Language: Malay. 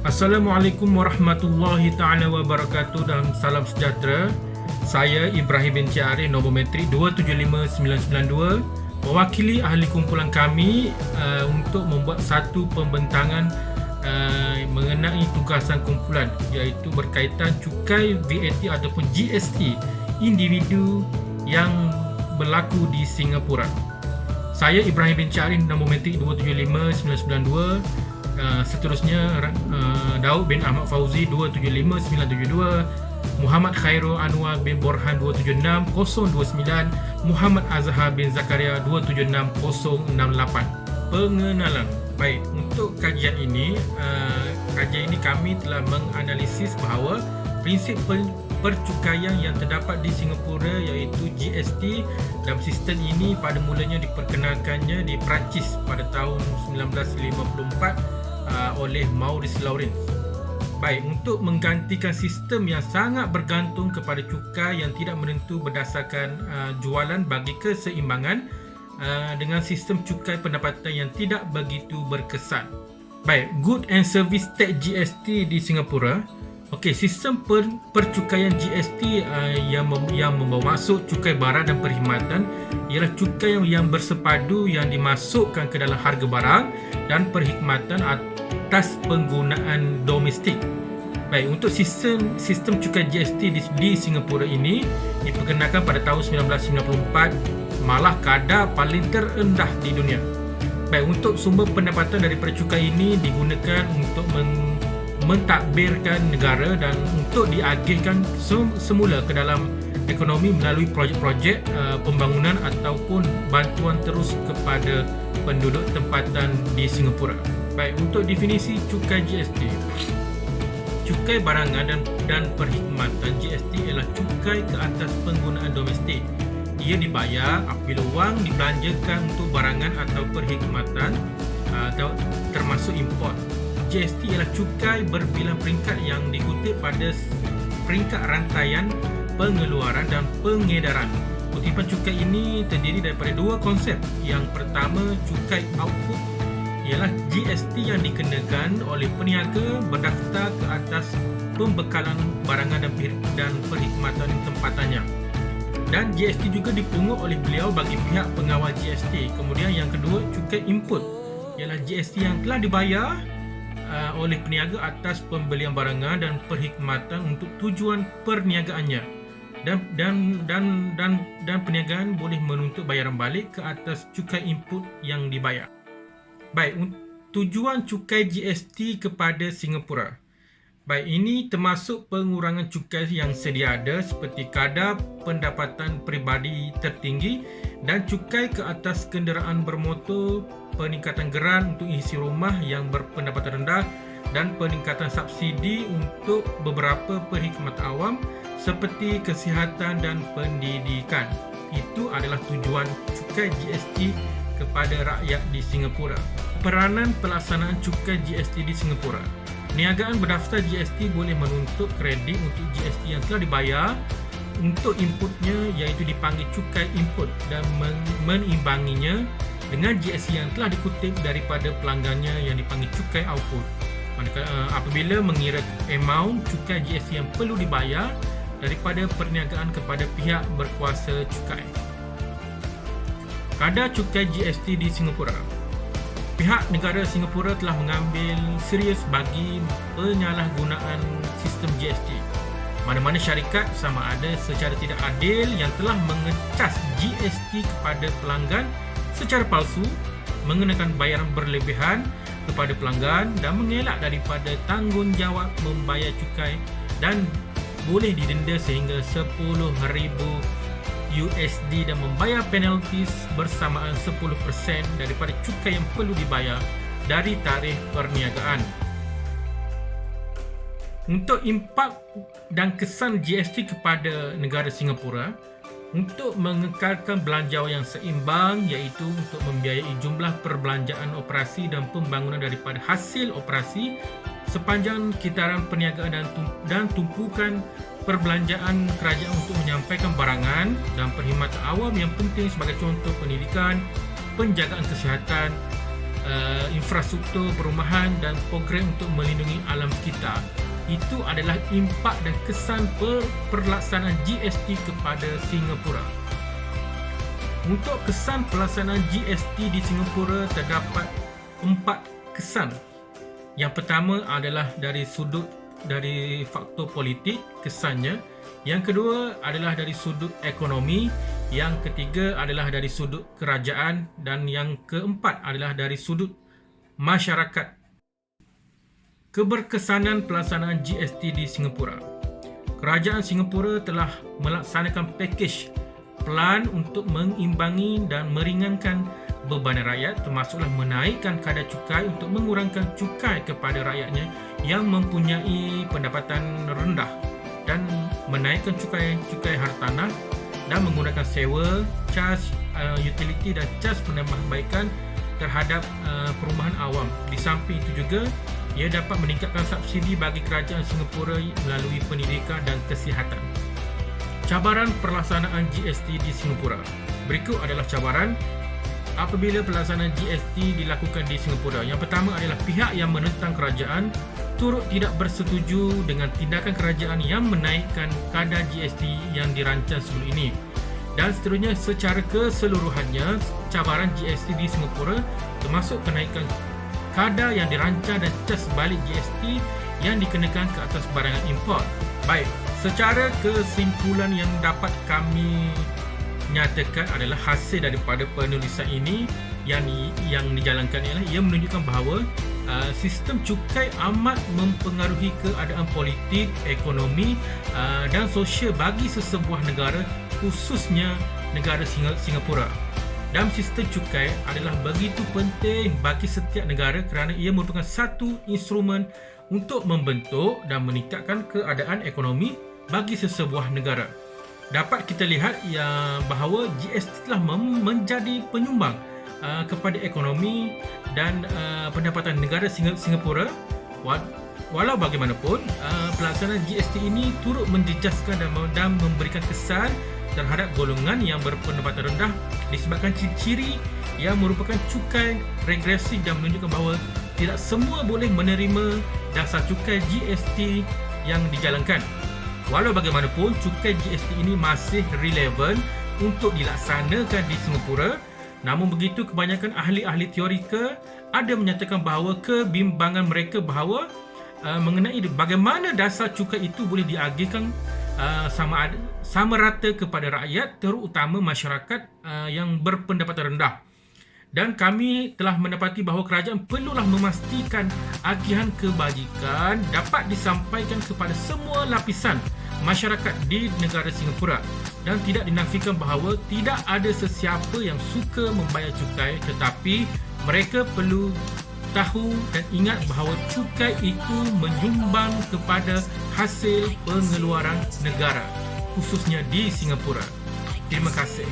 Assalamualaikum warahmatullahi taala wabarakatuh dan salam sejahtera. Saya Ibrahim binti Arif, nombor metrik 275992, mewakili ahli kumpulan kami untuk membuat satu pembentangan mengenai tugasan kumpulan, iaitu berkaitan cukai VAT ataupun GST individu yang berlaku di Singapura. Saya Ibrahim binti Arif, nombor metrik 275992. Seterusnya Daud bin Ahmad Fauzi 275972, Muhammad Khairul Anwar bin Borhan 276029, Muhammad Azhar bin Zakaria 276068. Pengenalan. Baik, untuk kajian ini kami telah menganalisis bahawa prinsip percukaian yang terdapat di Singapura iaitu GST, dalam sistem ini pada mulanya diperkenalkannya di Perancis pada tahun 1954 oleh Maurice Lawrence. Baik, untuk menggantikan sistem yang sangat bergantung kepada cukai yang tidak menentu berdasarkan jualan bagi keseimbangan dengan sistem cukai pendapatan yang tidak begitu berkesan. Baik, Good and Service Tax GST di Singapura. Okey, sistem percukaian GST yang membawa masuk cukai barang dan perkhidmatan ialah cukai yang bersepadu yang dimasukkan ke dalam harga barang dan perkhidmatan atas penggunaan domestik. Baik, untuk sistem cukai GST di Singapura ini diperkenalkan pada tahun 1994, malah kadar paling terendah di dunia. Baik, untuk sumber pendapatan daripada cukai ini digunakan untuk mentadbirkan negara dan untuk diagihkan semula ke dalam ekonomi melalui projek-projek pembangunan ataupun bantuan terus kepada penduduk tempatan di Singapura. Baik, untuk definisi cukai GST. Cukai barangan dan perkhidmatan GST ialah cukai ke atas penggunaan domestik. Ia dibayar apabila wang dibelanjakan untuk barangan atau perkhidmatan termasuk import. GST ialah cukai berbilang peringkat yang dikutip pada peringkat rantaian pengeluaran dan pengedaran. Kutipan cukai ini terdiri daripada dua konsep. Yang pertama, cukai output ialah GST yang dikenakan oleh peniaga berdaftar ke atas pembekalan barangan dan perkhidmatan tempatannya. Dan GST juga dipungut oleh beliau bagi pihak pengawal GST. Kemudian yang kedua, cukai input ialah GST yang telah dibayar oleh peniaga atas pembelian barangan dan perkhidmatan untuk tujuan perniagaannya, dan perniagaan boleh menuntut bayaran balik ke atas cukai input yang dibayar. Baik, tujuan cukai GST kepada Singapura. Baik, ini termasuk pengurangan cukai yang sedia ada seperti kadar pendapatan peribadi tertinggi dan cukai ke atas kenderaan bermotor, peningkatan geran untuk isi rumah yang berpendapatan rendah dan peningkatan subsidi untuk beberapa perkhidmatan awam seperti kesihatan dan pendidikan. Itu adalah tujuan cukai GST kepada rakyat di Singapura. Peranan pelaksanaan cukai GST di Singapura. Perniagaan berdaftar GST boleh menuntut kredit untuk GST yang telah dibayar untuk inputnya, iaitu dipanggil cukai input, dan menimbanginya dengan GST yang telah dikutip daripada pelanggannya yang dipanggil cukai output. Apabila mengira amount cukai GST yang perlu dibayar daripada perniagaan kepada pihak berkuasa cukai. Kadar cukai GST di Singapura. Pihak negara Singapura telah mengambil serius bagi penyalahgunaan sistem GST. Mana-mana syarikat sama ada secara tidak adil yang telah mengecas GST kepada pelanggan secara palsu, mengenakan bayaran berlebihan kepada pelanggan dan mengelak daripada tanggungjawab membayar cukai dan boleh didenda sehingga $10,000 dan membayar penaltis bersamaan 10% daripada cukai yang perlu dibayar dari tarikh perniagaan. Untuk impak dan kesan GST kepada negara Singapura, untuk mengekalkan belanjawan yang seimbang, iaitu untuk membiayai jumlah perbelanjaan operasi dan pembangunan daripada hasil operasi sepanjang kitaran perniagaan dan tumpukan perbelanjaan kerajaan untuk menyampaikan barangan dan perkhidmatan awam yang penting sebagai contoh pendidikan, penjagaan kesihatan, infrastruktur perumahan dan program untuk melindungi alam sekitar. Itu adalah impak dan kesan pelaksanaan GST kepada Singapura. Untuk kesan pelaksanaan GST di Singapura terdapat 4 kesan. Yang pertama adalah dari faktor politik kesannya. Yang kedua adalah dari sudut ekonomi. Yang ketiga adalah dari sudut kerajaan. Dan yang keempat adalah dari sudut masyarakat. Keberkesanan pelaksanaan GST di Singapura. Kerajaan Singapura telah melaksanakan pakej pelan untuk mengimbangi dan meringankan beban rakyat, termasuklah menaikkan kadar cukai untuk mengurangkan cukai kepada rakyatnya yang mempunyai pendapatan rendah dan menaikkan cukai hartanah dan menggunakan sewa, caj utiliti dan caj penambahbaikan terhadap perumahan awam. Di samping itu juga ia dapat meningkatkan subsidi bagi kerajaan Singapura melalui pendidikan dan kesihatan. Cabaran pelaksanaan GST di Singapura. Berikut adalah cabaran apabila pelaksanaan GST dilakukan di Singapura. Yang pertama adalah pihak yang menentang kerajaan turut tidak bersetuju dengan tindakan kerajaan yang menaikkan kadar GST yang dirancang sebelum ini. Dan seterusnya, secara keseluruhannya, cabaran GST di Singapura termasuk kenaikan kadar yang dirancang dan cas balik GST yang dikenakan ke atas barangan import. Baik, secara kesimpulan yang dapat kami nyatakan adalah hasil daripada penulisan ini yang dijalankan ialah ia menunjukkan bahawa sistem cukai amat mempengaruhi keadaan politik, ekonomi dan sosial bagi sesebuah negara, khususnya negara Singapura. Dan sistem cukai adalah begitu penting bagi setiap negara kerana ia merupakan satu instrumen untuk membentuk dan meningkatkan keadaan ekonomi bagi sesebuah negara. Dapat kita lihat bahawa GST telah menjadi penyumbang kepada ekonomi dan pendapatan negara Singapura. Walau bagaimanapun, pelaksanaan GST ini turut menjejaskan dan memberikan kesan terhadap golongan yang berpendapatan rendah disebabkan ciri-ciri yang merupakan cukai regresif dan menunjukkan bahawa tidak semua boleh menerima dasar cukai GST yang dijalankan. Walau bagaimanapun, cukai GST ini masih relevan untuk dilaksanakan di Singapura. Namun begitu, kebanyakan ahli-ahli teorika ada menyatakan bahawa kebimbangan mereka bahawa mengenai bagaimana dasar cukai itu boleh diagihkan sama rata kepada rakyat, terutama masyarakat yang berpendapatan rendah. Dan kami telah mendapati bahawa kerajaan perlulah memastikan agihan kebajikan dapat disampaikan kepada semua lapisan masyarakat di negara Singapura dan tidak dinafikan bahawa tidak ada sesiapa yang suka membayar cukai, tetapi mereka perlu tahu dan ingat bahawa cukai itu menyumbang kepada hasil pengeluaran negara, khususnya di Singapura. Terima kasih.